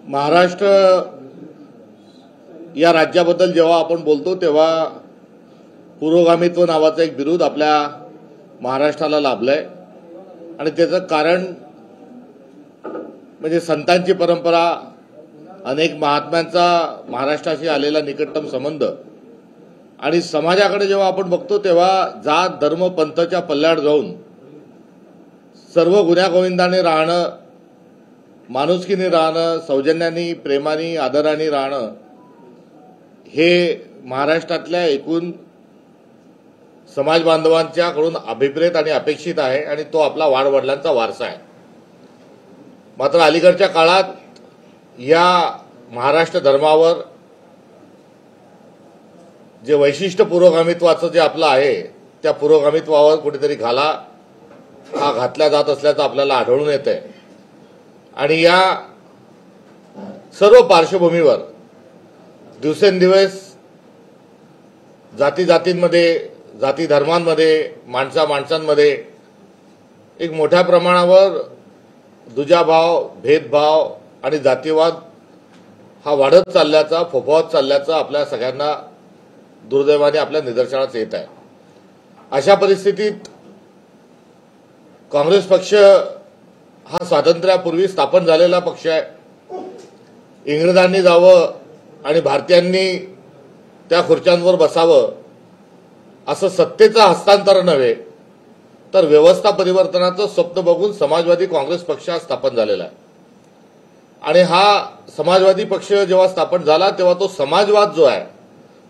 महाराष्ट्र या राज्याबद्दल जेव्हा आपण बोलतो तेव्हा पुरोगामित्व नावाचं एक बिरुद आपल्या महाराष्ट्राला लाभलंय आणि त्याचं कारण म्हणजे संतांची परंपरा, अनेक महात्म्यांचा महाराष्ट्राशी आलेला निकटतम संबंध आणि समाजाकडे जेव्हा आपण बघतो तेव्हा जात धर्म पंथाच्या पल्ल्याड जाऊन सर्व गुण्यागोविंदाने राहणं, माणुसकीने राहणं, सौजन्याने, प्रेमाने, आदराने राहणं हे महाराष्ट्रातल्या एकूण समाज बांधवांच्याकडून अभिप्रेत आणि अपेक्षित आहे आणि तो आपला वाडवडिलांचा वारसा आहे। मात्र अलीकडच्या काळात या महाराष्ट्र धर्मावर जे वैशिष्ट्य पुरोगामित्वाचं जे आपलं आहे त्या पुरोगामित्वावर कुठेतरी घाला हा घातला जात असल्याचं आपल्याला आढळून येतंय आणि या सर्व पार्श्वभूमीवर दिवसेंदिवस जाती-जातींमध्ये, जाती धर्मांमध्ये, माणसांमध्ये एक मोठ्या प्रमाणावर दुजाभाव, भेदभाव आणि जातीवाद हा वाढत चालल्याचा, फोफावत चालल्याचा आपल्या सगळ्यांना दुर्दैवाने आपल्या निदर्शनास येत आहे। अशा परिस्थितीत काँग्रेस पक्ष हा स्वातंत्र्यापूर्वी स्थापन झालेला पक्ष आहे। इंग्रजांनी जावं आणि भारतीयांनी त्या खुर्च्यांवर बसावं असं सत्तेचं हस्तांतरण नव्हे तर व्यवस्था परिवर्तनाचं स्वप्न बघून समाजवादी काँग्रेस पक्ष हा स्थापन झालेला आहे आणि हा समाजवादी पक्ष जेव्हा स्थापन झाला तेव्हा तो समाजवाद जो आहे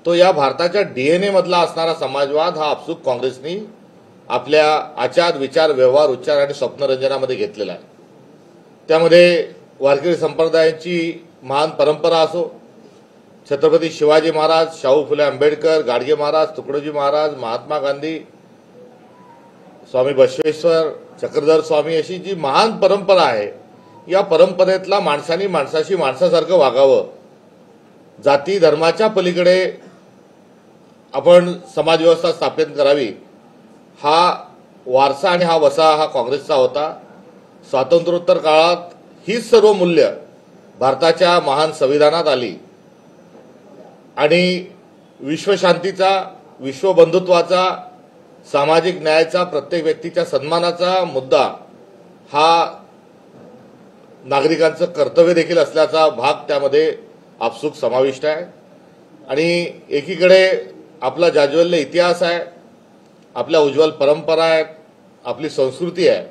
तो या भारताच्या डीएनए मधला असणारा समाजवाद हा आपसूक काँग्रेसनी आपल्या आचार, विचार, व्यवहार, उच्चार आणि स्वप्नरंजनामध्ये घेतलेला आहे। त्यामध्ये वारकरी संप्रदायाची महान परंपरा असो, छत्रपती शिवाजी महाराज, शाहू फुले आंबेडकर, गाडगे महाराज, तुकडोजी महाराज, महात्मा गांधी, स्वामी बसवेश्वर, चक्रधर स्वामी अशी जी महान परंपरा आहे या परंपरेतला माणसांनी माणसाशी माणसासारखं वागावं, जाती धर्माच्या पलीकडे आपण समाजव्यवस्था स्थापित करावी हा वारसा आणि हा वसा हा काँग्रेसचा होता। स्वातंत्र्योत्तर काळात ही सर्व मूल्य भारताच्या महान संविधानात आली आणि विश्वशांतीचा, विश्वबंधुत्वाचा, सामाजिक न्यायाचा, प्रत्येक व्यक्तीच्या सन्मानाचा मुद्दा हा नागरिकांचं कर्तव्य देखील असल्याचा भाग त्यामध्ये आपसूक समाविष्ट आहे आणि एकीकडे आपला जाज्वल्य इतिहास आहे, आपल्या उज्ज्वल परंपरा आहेत, आपली संस्कृती आहे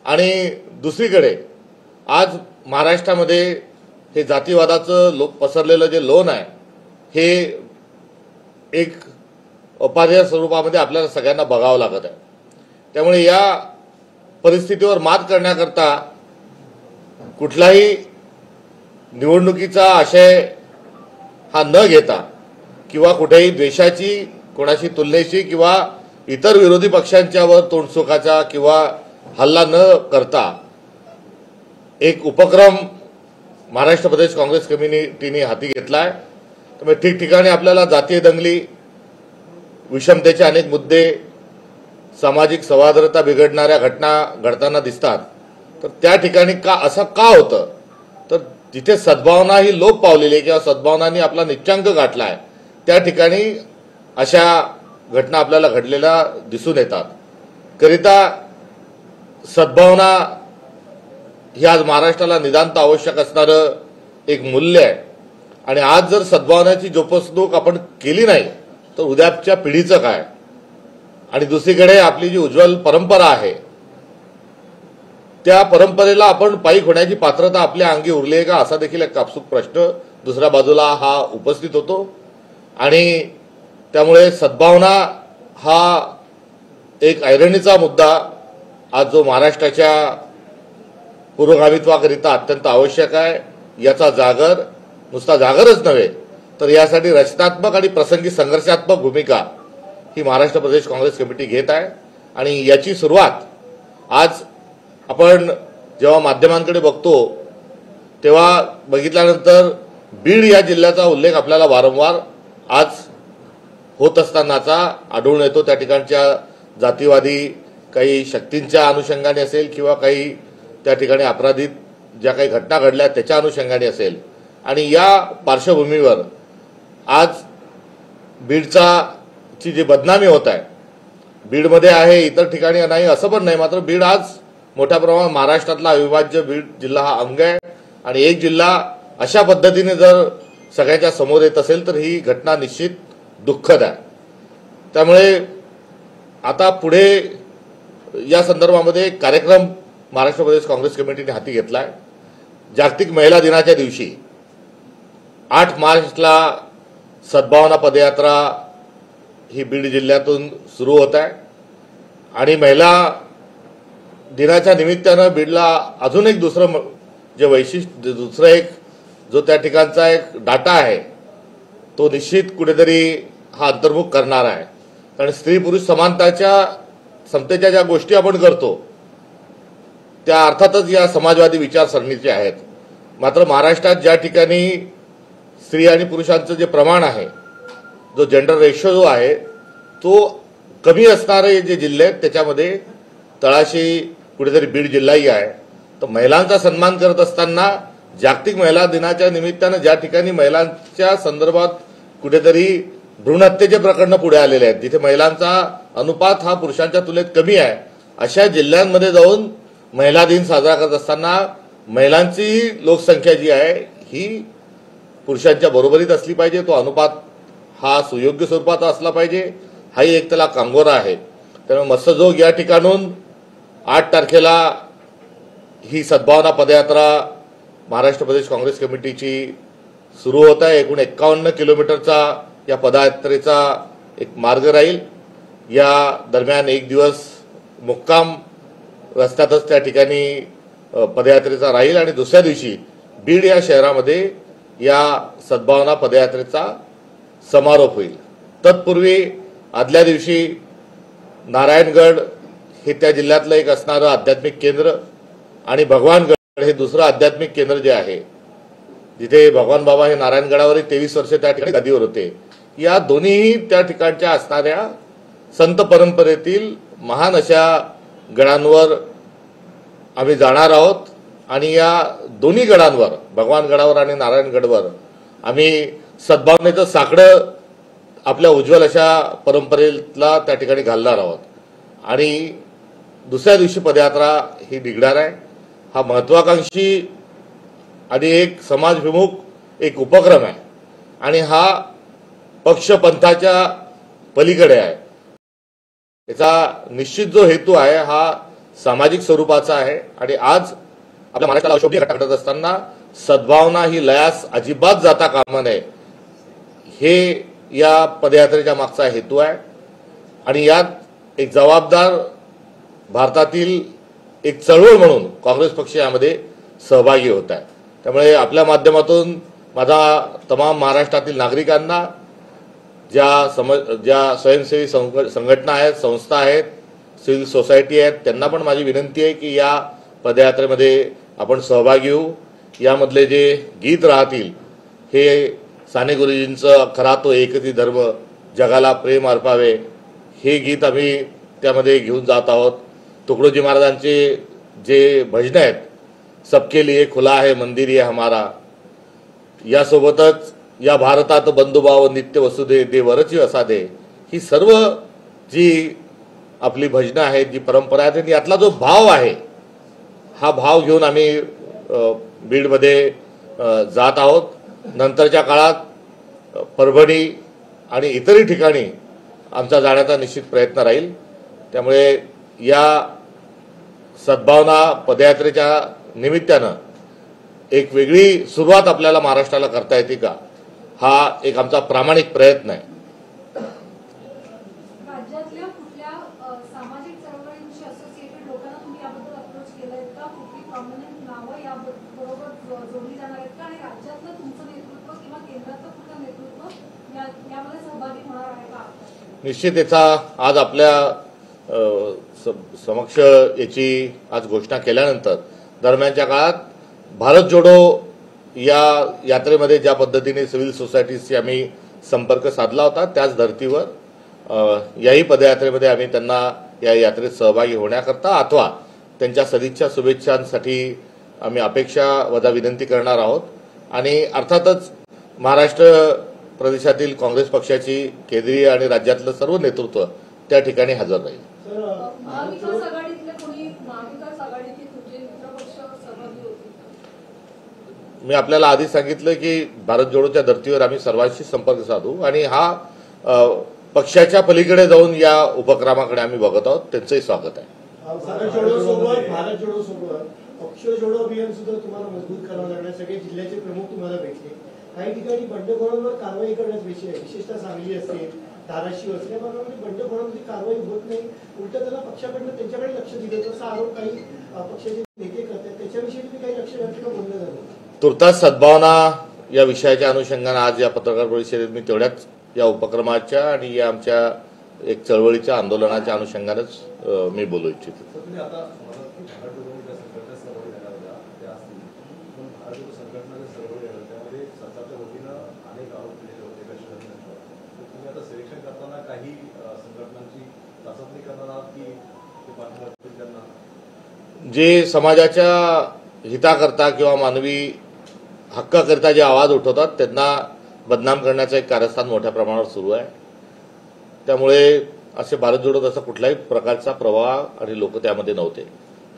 आणि दुसरीकडे आज महाराष्ट्रामध्ये हे जातीवादाचं पसरलेलं जे लोण आहे हे एक अपार्य स्वरूपामध्ये आपल्याला सगळ्यांना बघावं लागत आहे। त्यामुळे या परिस्थितीवर मात करण्याकरता कुठलाही निवडणुकीचा आशय हा न घेता किंवा कुठेही द्वेषाची, कोणाशी तुलनेची किंवा इतर विरोधी पक्षांच्यावर तोंडसुखाचा किंवा हल्ला न करता एक उपक्रम महाराष्ट्र प्रदेश काँग्रेस कमिटीने हाती घेतलाय। त्यामुळे ठिकठिकाणी आपल्याला जातीय दंगली, विषमतेचे अनेक मुद्दे, सामाजिक सौहार्दता बिघडणाऱ्या घटना घडताना दिसतात। तर त्या ठिकाणी असं का होतं तर जिथे सद्भावना ही लोप पावलेली आहे किंवा सद्भावनांनी आपला निच्चांक गाठलाय त्या ठिकाणी अशा घटना आपल्याला घडलेल्या दिसून येतात। करिता सद्भावना ही आज महाराष्ट्राला नितांत आवश्यक असणारं एक मूल्य आहे आणि आज जर सद्भावनाची जोपासणूक आपण केली नाही तर उद्याच्या पिढीचं काय आणि दुसरीकडे आपली जी उज्ज्वल परंपरा आहे त्या परंपरेला आपण पायी होण्याची पात्रता आपल्या अंगी उरली आहे का असा देखील एक आपसूक प्रश्न दुसऱ्या बाजूला हा उपस्थित होतो आणि त्यामुळे सद्भावना हा एक ऐरणीचा मुद्दा आज जो महाराष्ट्राच्या पुरोगामित्वाकरिता अत्यंत आवश्यक आहे याचा जागर नुसता जागरच नव्हे तर यासाठी रचनात्मक आणि प्रसंगी संघर्षात्मक भूमिका ही महाराष्ट्र प्रदेश काँग्रेस कमिटी घेत आहे आणि याची सुरुवात आज आपण जेव्हा माध्यमांकडे बघतो तेव्हा बघितल्यानंतर बीड या जिल्ह्याचा उल्लेख आपल्याला वारंवार आज होत असतानाचा आढळून येतो। त्या ठिकाणच्या जातीवादी काही शक्तींच्या अनुषंगाने असेल किंवा काही त्या ठिकाणी अपराधित ज्या काही घटना घडल्या त्याच्या अनुषंगाने असेल आणि या पार्श्वभूमीवर आज बीडची जी बदनामी होत आहे, बीडमध्ये आहे इतर ठिकाणी नाही असं पण नाही, मात्र बीड आज मोठ्या प्रमाणात महाराष्ट्रातला अविभाज्य बीड जिल्हा हा अंग आहे आणि एक जिल्हा अशा पद्धतीने जर सगळ्याच्या समोर येत असेल तर ही घटना निश्चित दुःखद आहे। त्यामुळे आता पुढे या संदर्भामध्ये एक कार्यक्रम महाराष्ट्र प्रदेश काँग्रेस कमिटीने हाती घेतला आहे। जागतिक महिला दिनाच्या दिवशी 8 मार्चला सद्भावना पदयात्रा ही बीड जिल्ह्यातून सुरू होत आहे आणि महिला दिनाच्या निमित्तानं बीडला अजून एक दुसरं जे वैशिष्ट्य दुसरं एक जो त्या ठिकाणचा एक डाटा आहे तो निश्चित कुठेतरी हा अंतर्मुख करणार आहे। कारण स्त्री पुरुष समतेच्या ज्या गोष्टी आपण करतो त्या अर्थातच या समाजवादी विचारसरणीचे आहेत, मात्र महाराष्ट्रात ज्या ठिकाणी स्त्री आणि पुरुषांचं जे प्रमाण आहे, जो जेंडर रेशो जो आहे तो कमी असणारे जे जिल्हे आहेत त्याच्यामध्ये तळाशी कुठेतरी बीड जिल्हाही आहे। तर महिलांचा सन्मान करत असताना जागतिक महिला दिनाच्या निमित्तानं ज्या ठिकाणी महिलांच्या संदर्भात कुठेतरी भ्रूण हत्येचे प्रकरण पुढे आलेले आहेत, जिथे महिलांचा अनुपात हा पुरुषांच्या तुलनेत कमी आहे, अशा जिल्ह्यांमध्ये जाऊन महिला दिन साजरा करत असताना महिलांची लोकसंख्या जी आहे ही पुरुषांच्या बरोबरीत असली पाहिजे, तो अनुपात हा सुयोग्य स्वरूपाचा असला पाहिजे, हाही एक त्याला कांगोरा आहे। त्यामुळे मत्स्यजोग या ठिकाणून 8 तारखेला ही सद्भावना पदयात्रा महाराष्ट्र प्रदेश काँग्रेस कमिटीची सुरू होत आहे। एकूण 51 किलोमीटरचा या पदयात्रेचा एक मार्ग राहील। या दरम्यान एक दिवस मुक्काम रस्त्यातच त्या ठिकाणी पदयात्रेचा राहील आणि दुसऱ्या दिवशी बीड या शहरामध्ये या सद्भावना पदयात्रेचा समारोप होईल। तत्पूर्वी आदल्या दिवशी नारायणगड हे त्या जिल्ह्यातलं एक असणारं आध्यात्मिक केंद्र आणि भगवानगड हे दुसरं आध्यात्मिक केंद्र जे आहे, जिथे भगवान बाबा हे नारायणगडावर 23 वर्ष त्या ठिकाणी गादीवर होते, या दोन्ही त्या ठिकाणच्या असणाऱ्या संत परंपरेतील महान अशा गडांवर आम्ही जाणार आहोत आणि या दोन्ही गडांवर भगवानगडावर आणि नारायणगडवर आम्ही सद्भावनेचं साकडं आपल्या उज्ज्वल अशा परंपरेला त्या ठिकाणी घालणार आहोत आणि दुसऱ्या दिवशी पदयात्रा ही निघणार आहे। हा महत्वाकांक्षी आणि एक समाजभिमुख एक उपक्रम आहे आणि हा पक्षपंथाच्या पलीकडे आहे। याचा निश्चित जो हेतू आहे हा सामाजिक स्वरूपाचा आहे आणि आज आपल्या महाराष्ट्राला अशोभनीय घटना घडत असताना सद्भावना ही लयास अजिबात जाता कामा नये, हे या पदयात्रेच्या मागचा हेतू आहे आणि यात एक जबाबदार भारतातील एक चळवळ म्हणून काँग्रेस पक्ष यामध्ये सहभागी होत आहे। त्यामुळे आपल्या माध्यमातून माझा तमाम महाराष्ट्रातील नागरिकांना ज्या स्वयंसेवी संघटना आहेत, संस्था आहेत, सिव्हिल सोसायटी आहेत, त्यांना पण माझी विनंती आहे की या पदयात्रेमध्ये आपण सहभागी होऊ। यामधले जे गीत राहतील हे साने गुरुजींचं खरा तो एकच धर्म जगाला प्रेम अर्पावे हे गीत आम्ही त्यामध्ये घेऊन जात आहोत। तुकडोजी महाराजांचे जे भजनं आहेत, सबके लिए खुला है मंदिर ये हमारा, यासोबतच या भारतात बंधुभाव नित्य वसुदे देवरची असादे, ही सर्व जी आपली भजनं आहेत, जी परंपरा आहे, यातला जो भाव आहे हा भाव घेऊन आम्ही बीडमध्ये जात आहोत। नंतरच्या काळात परभणी आणि इतरही ठिकाणी आमचा जाण्याचा निश्चित प्रयत्न राहील। त्यामुळे या सद्भावना पदयात्रेच्या निमित्तानं एक वेगळी सुरुवात आपल्याला महाराष्ट्राला करता येते का, हा एक आमचा प्रामाणिक प्रयत्न आहे। राज्यातल्या कुठल्या सामाजिक चळवळींशी असोसिएटेड लोकांना तुम्ही याबद्दल अप्रोच केलाय का? कुठली प्रॉमिनंट नावं याबरोबर जोडली जाणार आहेत का? आणि राज्यातलं तुमचं नेतृत्व किंवा केंद्राचं कुठलं नेतृत्व यामध्ये सहभागी होणार आहे का? निश्चित याचा आज आपल्या समक्ष याची आज घोषणा केल्यानंतर दरम्यानच्या काळात भारत जोडो या यात्रेमध्ये ज्या पद्धतीने सिव्हिल सोसायटीशी आम्ही संपर्क साधला होता त्याच धर्तीवर याही पदयात्रेमध्ये आम्ही त्यांना या यात्रेत सहभागी होण्याकरता अथवा त्यांच्या सदिच्छा शुभेच्छांसाठी आम्ही अपेक्षा वजा विनंती करणार आहोत आणि अर्थातच महाराष्ट्र प्रदेशातील काँग्रेस पक्षाची केंद्रीय आणि राज्यातलं सर्व नेतृत्व त्या ठिकाणी हजर राहील. महाविकास आघाडीतले कोणी महाविकास आघाडीतील तुमचे मित्रपक्ष सहभागी होते? मी आपल्याला आधी सांगितलं की भारत जोडोच्या धर्तीवर आम्ही सर्वांशी संपर्क साधू आणि हा पक्षाच्या पलीकडे जाऊन या उपक्रमाकडे आम्ही बघत आहोत. त्यांचंही स्वागत आहे. भारत जोडो सोबत पक्ष जोडो अभियान सुद्धा तुम्हाला मजबूत करावं लागणार. सगळे जिल्ह्याचे प्रमुख तुम्हाला भेटले. काही ठिकाणी बंडखोरांवर कारवाई करण्याचा विषय आहे, विशेषतः सांगली असेल, धाराशिव असेल, या भागामध्ये बंडखोरांची कारवाई होत नाही. उलट त्याला पक्षाकडनं त्यांच्याकडे लक्ष दिलं असा आरोप काही पक्षाचे नेते करतात. त्याच्याविषयी तुम्ही काही लक्ष घातलं का? बोलणं झालं तुर्तास सद्भावना या विषयाच्या अनुषंगाने आज या पत्रकार परिषदेत मी तेवढ्याच या उपक्रमाच्या आणि या आमच्या एक चळवळीच्या आंदोलनाच्या अनुषंगानेच मी बोलू इच्छितो. जे समाजाच्या हिताकरता किंवा मानवी हक्काकरता जे आवाज उठवतात त्यांना बदनाम करण्याचं एक कारस्थान मोठ्या प्रमाणावर सुरू आहे. त्यामुळे असे भारत जोडत असा कुठल्याही प्रकारचा प्रवाह आणि लोक त्यामध्ये नव्हते.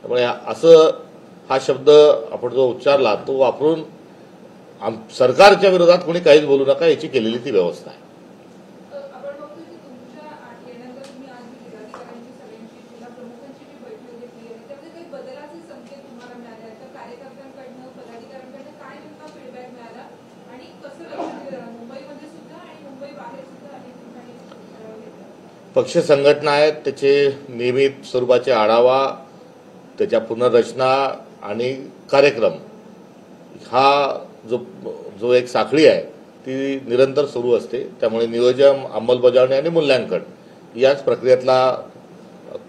त्यामुळे असं हा शब्द आपण जो उच्चारला तो वापरून सरकारच्या विरोधात कोणी काहीच बोलू नका याची केलेली ती व्यवस्था आहे. आपण बघतो की तुमच्या येण्यानंतर तुम्ही आज जिल्हाधिकाऱ्यांची सगळ्यांची जिल्हा प्रमुखांची जी बैठक घेतली आहे त्यामध्ये काही बदलाचे संकेत तुम्हाला मिळाले आहेत? तर कार्यकर्त्यांकडनं पदाधिकाऱ्यांकडनं काय नेमका फीडबॅक मिळाला आणि कसं लक्ष दिलं जाणार मुंबईमध्ये सुद्धा आणि मुंबई बाहेर सुद्धा अनेक ठिकाणी पक्ष संघटना आहेत, त्याचे नियमित स्वरूपाचे आढावा, त्याच्या पुनर्रचना आणि कार्यक्रम हा जो एक साखळी आहे ती निरंतर सुरू असते. त्यामुळे नियोजन, अंमलबजावणी आणि मूल्यांकन याच प्रक्रियेतला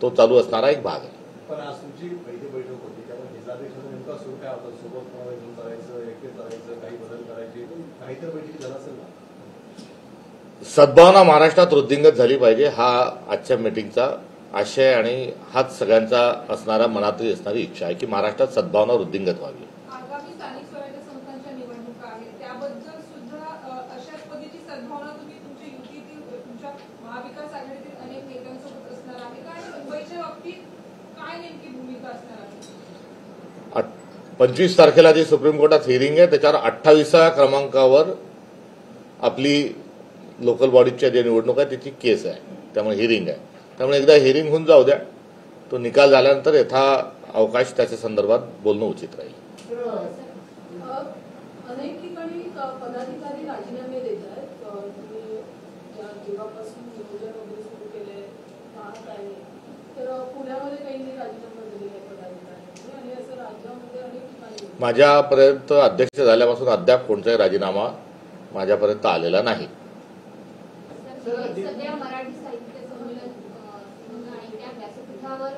तो चालू असणारा एक भाग आहे. पण आज तुमची पहिली बैठक होती त्यामुळे जिल्हाध्यक्षांचा नेमका सुरू काय होता? सोबत कोणाला घेऊन करायचं, एकटे करायचं, काही बदल करायचे, काहीतरी बैठकी झाला असेल ना? सद्भावना महाराष्ट्रात वृद्धिंगत झाली पाहिजे हा आजच्या मीटिंगचा आशय आणि हाच सगळ्यांचा असणारा मनातही असणारी इच्छा आहे की महाराष्ट्रात सद्भावना वृद्धिंगत व्हावी. आगामी स्थानिक स्वराज्य संस्थांच्या निवडणुका आहेत त्याबद्दल सुद्धा अशाच पद्धतीची सद्भावना तुम्ही तुमच्या युतीतील तुमच्या महाविकास आघाडीतील अनेक नेत्यांसोबत असणार आहे का आणि मुंबईच्या बाबतीत काय नेमकी भूमिका असणार आहे? 25 तारखेला जी सुप्रीम कोर्टात हिअरिंग आहे त्याच्यावर 28व्या क्रमांकावर आपली लोकल बॉडीच्या जे निवडणूक आहे त्याची केस आहे. त्यामुळे हिअरिंग आहे. त्यामुळे एकदा हिअरिंग होऊन जाऊ द्या. तो निकाल झाल्यानंतर यथा अवकाश त्याच्या संदर्भात बोलणं उचित राहील. अनेक ठिकाणी पदाधिकारी राजीनामे देत आहेत. तुम्ही जेव्हापासून नियोजन वगैरे सुरू केले पाहत आहे तर पुण्यामध्ये काही राजीनामा दिलेले पदाधिकारी आणि असं राज्यामध्ये अनेक ठिकाणी माझ्यापर्यंत अध्यक्ष झाल्यापासून अद्याप कोणताही राजीनामा माझ्यापर्यंत आलेला नाही. सध्या मराठी साहित्य संमेलन आणि त्या व्यासपीठावर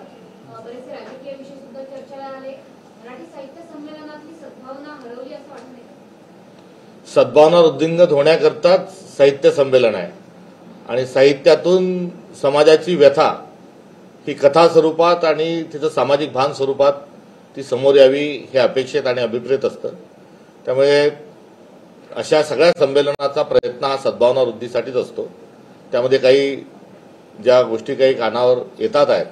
बरेचसे राजकीय विषय सुद्धा चर्चेला आले. मराठी साहित्य संमेलनातली सद्भावना हरवली असं वाटत नाही? सद्भावना वृद्धिंगत होण्याकरताच साहित्य संमेलन आहे आणि साहित्यातून समाजाची व्यथा ही कथा स्वरूपात आणि तिचं सामाजिक भान स्वरूपात ती समोर यावी हे अपेक्षित आणि अभिप्रेत असतं. त्यामुळे अशा सगळ्या संमेलनाचा प्रयत्न हा सद्भावना वृद्धीसाठीच असतो. त्यामध्ये काही ज्या गोष्टी काही कानावर येतात आहेत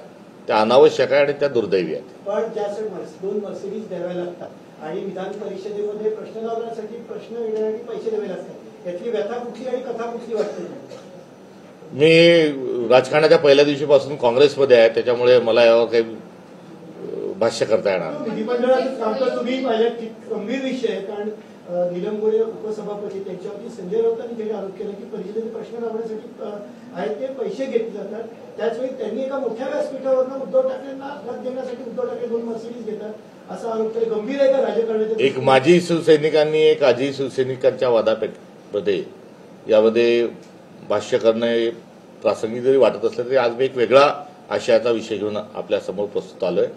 त्या अनावश्यक आहे आणि त्या दुर्दैवी आहेत. पण ज्या 2 मर्सिडीज द्याव्या लागतात आणि विधान परिषदेमध्ये प्रश्न लावण्यासाठी प्रश्न येण्यासाठी पैसे द्यावे लागतात, यातली व्यथा कुठली आणि कथा कुठली वाटते? मी राजकारणाच्या पहिल्या दिवशीपासून काँग्रेसमध्ये आहे त्याच्यामुळे मला यावर काही भाष्य करता येणार. विधिमंडळाचं कामकाज तुम्ही पाहिलं गंभीर विषय आहे. कारण नीलम गोरे उपसभापती त्यांच्यावरती संजय राऊतांनी जे आरोप केला की परिषदेचे प्रश्न लावण्यासाठी आहेत ते पैसे घेतले जातात. त्याचवेळी त्यांनी एका मोठ्या व्यासपीठावरनं उद्धव ठाकरेंना मत देण्यासाठी उद्धव ठाकरे 2 मर्सिडीज घेतात असा आरोप केला. गंभीर आहे का राजकारणाचे? एक माजी शिवसैनिकांनी एक आजी शिवसैनिकांच्या वादापेक्षामध्ये यामध्ये भाष्य करणे प्रासंगिक जरी वाटत असलं तरी आज मी एक वेगळा आशयाचा विषय घेऊन आपल्या समोर प्रस्तुत आलोय.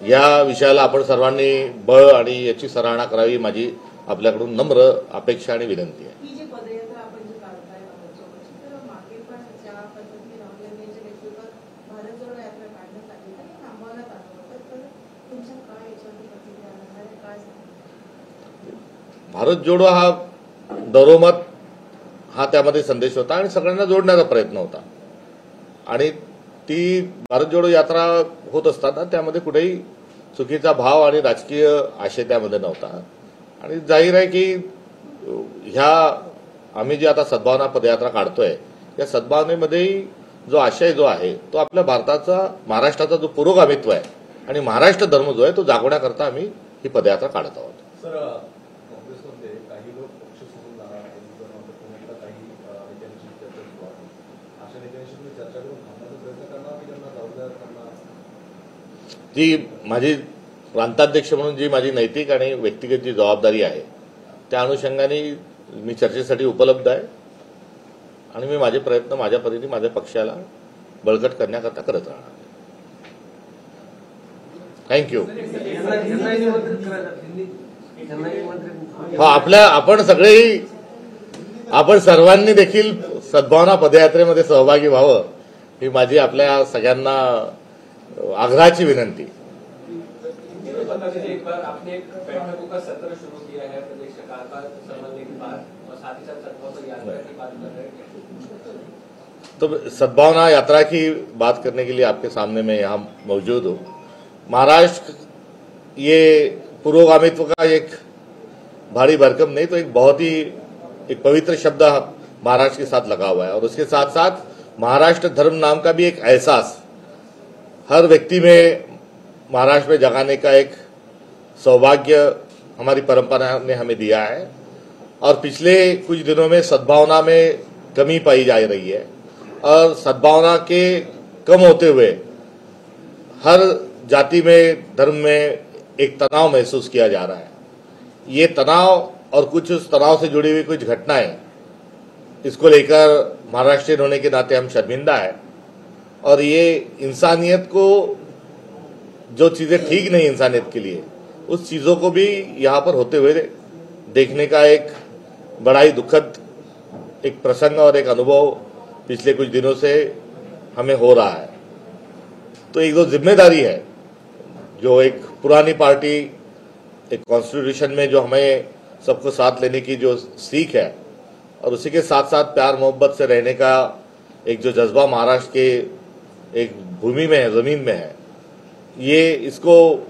या विषयाला आपण सर्वांनी बळ आणि याची सराहना करावी माझी आपल्याकडून नम्र अपेक्षा आणि विनंती आहे. ही जी पदयात्रा आपण जी काढताय भारतजोडोची तर मागे पण ज्या पद्धतीने राहुल गांधींच्या नेतृत्वात भारत जोडो यात्रा काढण्यात आली आणि थांबवण्यात आलं होतं तर तुमच्या काय याच्यावरती प्रतिक्रिया आहे? काय भारत जोडो हा दरोमत हा त्यामध्ये संदेश होता आणि सगळ्यांना जोडण्याचा प्रयत्न होता आणि ती भारत जोडो यात्रा होत असताना त्यामध्ये कुठेही चुकीचा भाव आणि राजकीय आशय त्यामध्ये नव्हता आणि जाहीर आहे की ह्या आम्ही जी आता सद्भावना पदयात्रा काढतोय या सद्भावनेमध्येही जो आशय जो आहे तो आपल्या भारताचा महाराष्ट्राचा जो पुरोगामित्व आहे आणि महाराष्ट्र धर्म जो आहे तो जागवण्याकरता आम्ही ही पदयात्रा काढत आहोत. सर, काँग्रेसमध्ये काही लोक पक्ष सोडून पुण्यातल्या काही नेत्यांची चर्चा सुरू आहे. अशा नेत्यांशी तुम्ही चर्चा करून थांबण्याचा प्रयत्न करणार की त्यांना जबाबदार करणार? जी माझी प्रांताध्यक्ष म्हणून जी माझी नैतिक आणि व्यक्तिगत जी जबाबदारी आहे त्या अनुषंगाने मी चर्चेसाठी उपलब्ध आहे आणि मी माझे प्रयत्न माझ्या परीने माझ्या पक्षाला बळकट करण्याकरता करत राहणार. थँक्यू. आपण सर्वांनी देखील सद्भावना पदयात्रेमध्ये सहभागी व्हावं ही माझी आपल्या सगळ्यांना आग्रहाची विनंती. एक बार आपने एक बैठकों का सत्र शुरू किया है प्रदेश सरकार का संबंधने के बाद और साथ ही साथ सद्भावना यात्रा की बात कर रहे हैं. तो सद्भावना यात्रा की बात करने के लिए आपके सामने मैं यहाँ मौजूद हूँ. महाराष्ट्र ये पुरोगामित्व का एक भारी भरकम नहीं तो एक बहुत ही एक पवित्र शब्द महाराष्ट्र के साथ लगा हुआ है और उसके साथ साथ महाराष्ट्र धर्म नाम का भी एक एहसास हर व्यक्ति में महाराष्ट्र में जगाने का एक सौभाग्य हमारी परंपरा ने हमें दिया है और पिछले कुछ दिनों में सद्भावना में कमी पाई जा रही है और सद्भावना के कम होते हुए हर जाति में धर्म में एक तनाव महसूस किया जा रहा है. ये तनाव और कुछ उस तनाव से जुड़ी हुई कुछ घटनाएं इसको लेकर महाराष्ट्रियन होने के नाते हम शर्मिंदा है और ये इंसानियत को जो चीजें ठीक नहीं इंसानियत के लिए उस चीजों को भी यहाँ पर होते हुए देखने का एक बड़ा ही दुखद एक प्रसंग और एक अनुभव पिछले कुछ दिनों से हमें हो रहा है. तो एक जो जिम्मेदारी है जो एक पुरानी पार्टी एक कॉन्स्टिट्यूशन में जो हमें सबको साथ लेने की जो सीख है और उसी के साथ साथ प्यार मोहब्बत से रहने का एक जो जज्बा महाराष्ट्र के एक भूमि में है, जमीन में है, ये इसको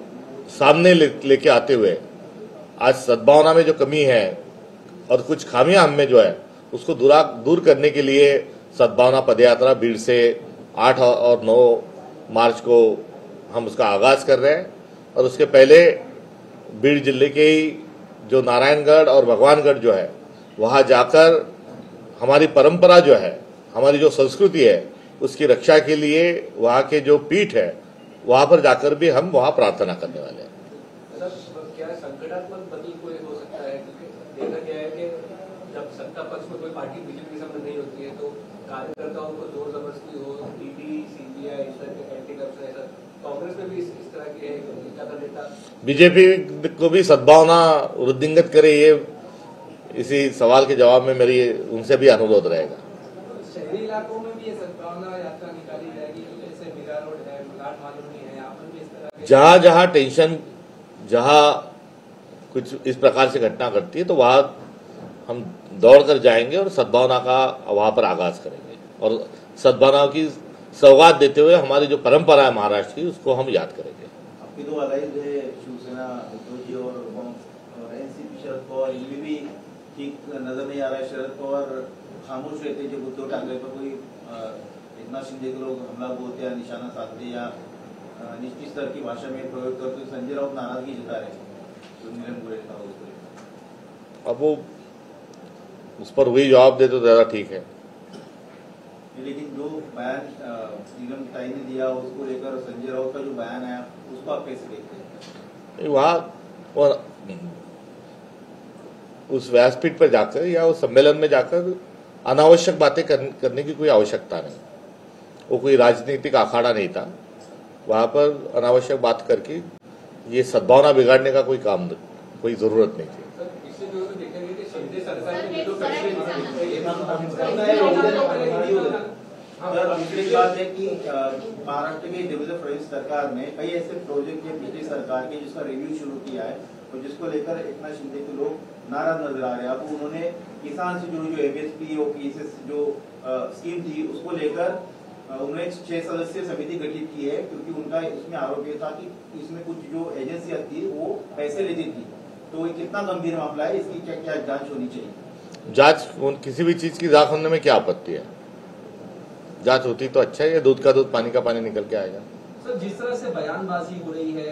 सामने लेके आते हुए आज सद्भावना में जो कमी है और कुछ खामियां हम में जो है उसको दूर करने के लिए सद्भावना पदयात्रा भीड़ से 8 और 9 मार्च को हम उसका आगाज कर रहे हैं और उसके पहले भीड़ जिले के ही जो नारायणगढ़ और भगवानगढ़ जो है वहां जाकर हमारी परंपरा जो है हमारी जो संस्कृति है उसकी रक्षा के लिए वहां के जो पीठ है वहां पर जाकर भी हम वहां प्रार्थना करने वाले हैं. क्या संकटात्मक बदल कोई हो सकता है क्योंकि देखा गया है कि जब सत्ता पक्ष में कोई पार्टी बीजेपी के सामने नहीं होती है तो कार्यकर्ताओं को जोर जबरदस्ती हो ईडी सीबीआई इस तरह के एंटी करप्शन ऐसा कांग्रेस में भी इस तरह के नेता बीजेपी को भी सद्भावना वृद्धिंगत करे ये इसी सवाल के जवाब में मेरी उनसे भी अनुरोध रहेगा. शहरी इलाकों में भी ये सद्भावना यात्रा निकाली जाएगी जैसे मीरा रोड है मलाड मालूनी है यहाँ पर भी इस तरह जहां जहां टेंशन जहां कुछ इस प्रकार से घटना घटती है तो वहां हम दौड़ कर जाएंगे और सद्भावना का वहां पर आगाज करेंगे और सद्भावना की सौगात देते हुए हमारी जो परंपरा है महाराष्ट्र की उसको हम याद करेंगे. आपकी दो अलाइज है शिवसेना उद्धव जी और एनसीपी शरद पवार इनमें भी ठीक नजर नहीं आ रहा है. शरद पवार खामोश रहते जब उद्धव ठाकरे पर कोई एकनाथ शिंदे के लोग हमला बोलते या निशाना साधते या निश्चित स्तर की भाषा में प्रयोग करते संजय राउत नाराजगी जता रहे जो नीलम गोरे था उसको. अब वो उस पर वही जवाब दे तो ज्यादा ठीक है. लेकिन जो बयान नीलम ताई ने दिया उसको लेकर संजय राउत का जो बयान आया उसको आप कैसे देखते हैं? वहां उस व्यासपीठ पर जाकर या उस सम्मेलन में जाकर अनावश्यक बातें करने की कोई आवश्यकता नहीं. वो कोई राजनीतिक अखाड़ा नहीं था. वहां पर अनावश्यक बात करके ये सद्भावना बिगाड़ने का कोई काम कोई जरूरत नहीं थी. दूसरी बात है कि महाराष्ट्र की देवेंद्र फडणवीस सरकार ने कई ऐसे प्रोजेक्ट है पिछली सरकार के जिसका रिव्यू शुरू किया है और जिसको लेकर एकनाथ शिंदे के लोग नाराज नजर आ रहे हैं। अब उन्होंने किसान से जुड़ी जो एमएसपी और पीएसएस जो स्कीम थी उसको लेकर उन्होंने 6 सदस्यीय समिति गठित की है, क्योंकि उनका इसमें आरोप ये था कि इसमें कुछ जो एजेंसियां थी वो पैसे लेती थी। तो ये कितना गंभीर मामला है, इसकी क्या क्या जांच होनी चाहिए? जांच किसी भी चीज की जांच होने में क्या आपत्ति है? जांच होती तो अच्छा है, दूध का दूध पानी का पानी निकल के आएगा। सर, जिस तरह से बयानबाजी हो रही है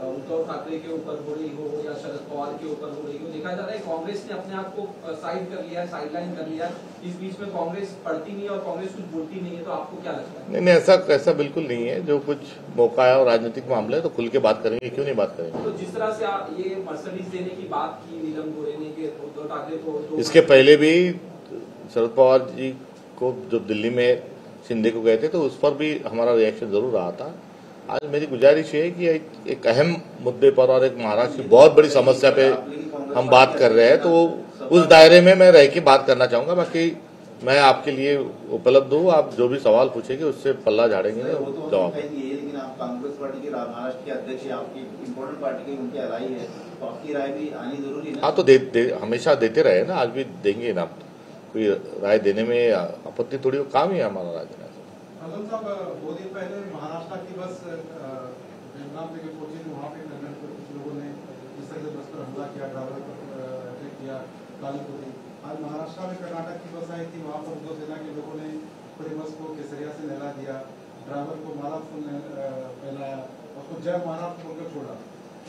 उद्धव ठाकरे के ऊपर हो रही हो या शरद पवार के ऊपर हो रही हो, देखा जा रहा है कांग्रेस ने अपने आप को साइड कर लिया है, साइडलाइन कर लिया है। इस बीच में कांग्रेस पढ़ती नहीं है और कांग्रेस कुछ बोलती नहीं है, तो आपको क्या लगता है? नहीं, ऐसा बिल्कुल नहीं है। जो कुछ मौका है और राजनीतिक मामले है तो खुल के बात करेंगे, क्यों नहीं बात करेंगे। तो जिस तरह से ये मर्सिडीज देने की बात की नीलम गोरे ने कि उद्धव ठाकरे को, इसके पहले भी शरद पवार जी को जब दिल्ली में शिंदे को गए थे तो उस पर भी हमारा रिएक्शन जरूर रहा था। आज मेरी गुजारिश है कि एक अहम मुद्दे पर और एक महाराष्ट्र की बहुत बड़ी समस्या पे हम बात कर रहे हैं, तो उस दायरे में मैं रह के बात करना चाहूंगा। बाकी मैं आपके लिए उपलब्ध हूँ, आप जो भी सवाल पूछेंगे उससे पल्ला झाड़ेंगे जवाब। लेकिन आप कांग्रेस पार्टी के महाराष्ट्र के अध्यक्ष है, आपकी इम्पोर्टेंट पार्टी की उनकी राय है, तो आपकी राय भी आनी जरूरी है। हाँ, तो हमेशा देते रहे ना, आज भी देंगे ना। कोई राय देने में आपत्ति थोड़ी, काम ही है हमारा राय देना। अजम साहब, 2 दिन पहले महाराष्ट्र की बस बेलगाम से पहुंची थी, वहाँ पे कुछ लोगों ने इस तरह से बस पर हमला किया, ड्राइवर पर अटैक किया, गाली बोली। आज महाराष्ट्र में कर्नाटक की बस आई थी, वहाँ पर उद्धव सेना के लोगों ने पूरे बस को केसरिया से नहला दिया, ड्राइवर को माला फूल पहनाया, उसको जय महाराष्ट्र बोलकर छोड़ा।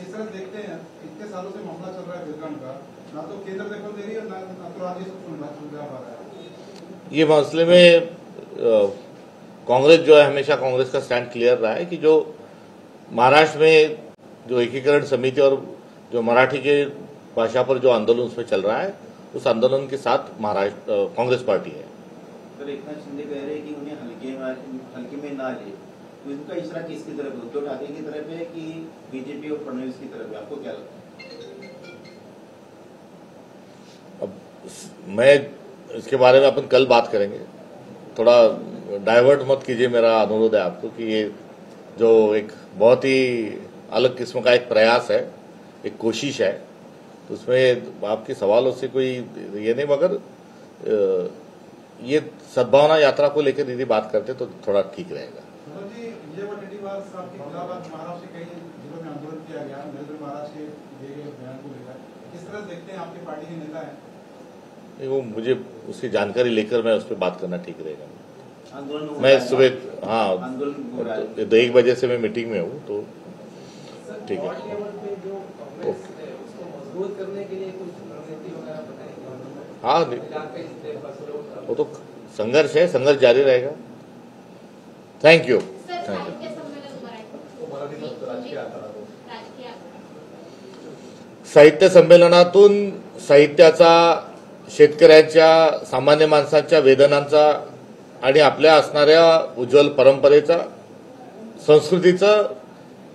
इस तरह देखते हैं, इतने सालों से मामला चल रहा है बेलगाम का, ना तो केंद्र दखल दे रही है, ना तो राज्य सब सुलझा पा रहा है। ये मसले में कांग्रेस जो है, हमेशा कांग्रेस का स्टैंड क्लियर रहा है कि जो महाराष्ट्र में जो एकीकरण समिति और जो मराठी के भाषा पर जो आंदोलन उसमें चल रहा है, उस आंदोलन के साथ महाराष्ट्र कांग्रेस पार्टी है। सर, एकनाथ शिंदे कह रहे हैं कि उन्हें हल्के में ना ले, तो इनका इशारा किसकी तरफ है? उद्धव ठाकरे की तरफ है कि बीजेपी और फडणवीस की तरफ है? आपको क्या लगता है? अब मैं इसके बारे में अपन कल बात करेंगे। थोड़ा डाइवर्ट मत कीजिए, मेरा अनुरोध है आपको कि ये जो एक बहुत ही अलग किस्म का एक प्रयास है, एक कोशिश है, तो उसमें आपके सवालों से कोई ये नहीं, मगर ये सद्भावना यात्रा को लेकर यदि बात करते तो थोड़ा ठीक रहेगा। महाराष्ट्र के कई जिलों में आंदोलन किया गया, नरेंद्र महाराज के दिए गए बयान को लेकर किस तरह देखते हैं? आपकी पार्टी के नेता है वो, मुझे उसकी जानकारी लेकर मैं उस पर बात करना ठीक रहेगा। आंदोलन मैं सुबह, हाँ, तो 1 बजे से मैं मीटिंग में हूँ, तो ठीक है। मजबूत करने के लिए कुछ रणनीति वगैरह बताएंगे? हाँ, वो तो संघर्ष है, संघर्ष जारी रहेगा। Thank you. साहित्य संमेलनातून साहित्याचा, शेतकऱ्यांच्या, सामान्य माणसांच्या वेदनांचा आणि आपल्या असणाऱ्या उज्ज्वल परंपरेचा, संस्कृतीचं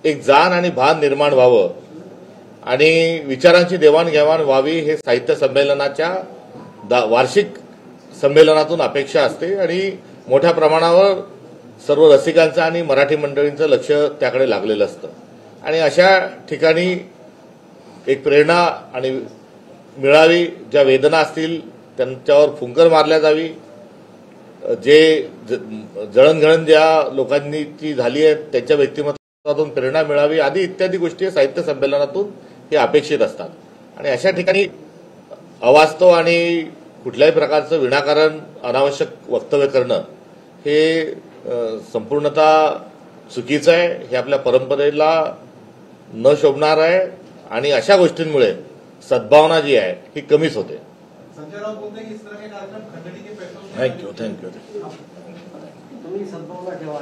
एक जाण आणि भान निर्माण व्हावं आणि विचारांची देवाणघेवाण व्हावी, हे साहित्य संमेलनाच्या वार्षिक संमेलनातून अपेक्षा असते आणि मोठ्या प्रमाणावर सर्व रसिकांचं आणि मराठी मंडळींचं लक्ष त्याकडे लागलेलं असतं। आणि अशा ठिकाणी एक प्रेरणा आणि मिळावी, ज्या वेदना असतील त्यांच्यावर फुंकर मारल्या जावी, जे जळणघळण ज्या लोकांची झाली आहे त्यांच्या व्यक्तिमत्वातून प्रेरणा मिळावी, आदी इत्यादी गोष्टी साहित्य संमेलनातून हे अपेक्षित असतात। आणि अशा ठिकाणी अवास्तव आणि कुठल्याही प्रकारचं विनाकारण अनावश्यक वक्तव्य करणं हे संपूर्णतः चुकीचं आहे, हे आपल्या परंपरेला न शोभणार आहे आणि अशा गोष्टींमुळे सद्भावना जी आहे ही कमीच होते। संजय राउत बोलते हैं कि इस तरह के कार्यक्रम खंडणी के पैसों से थैंक यू। तुम्ही सद्भावना ठेवा।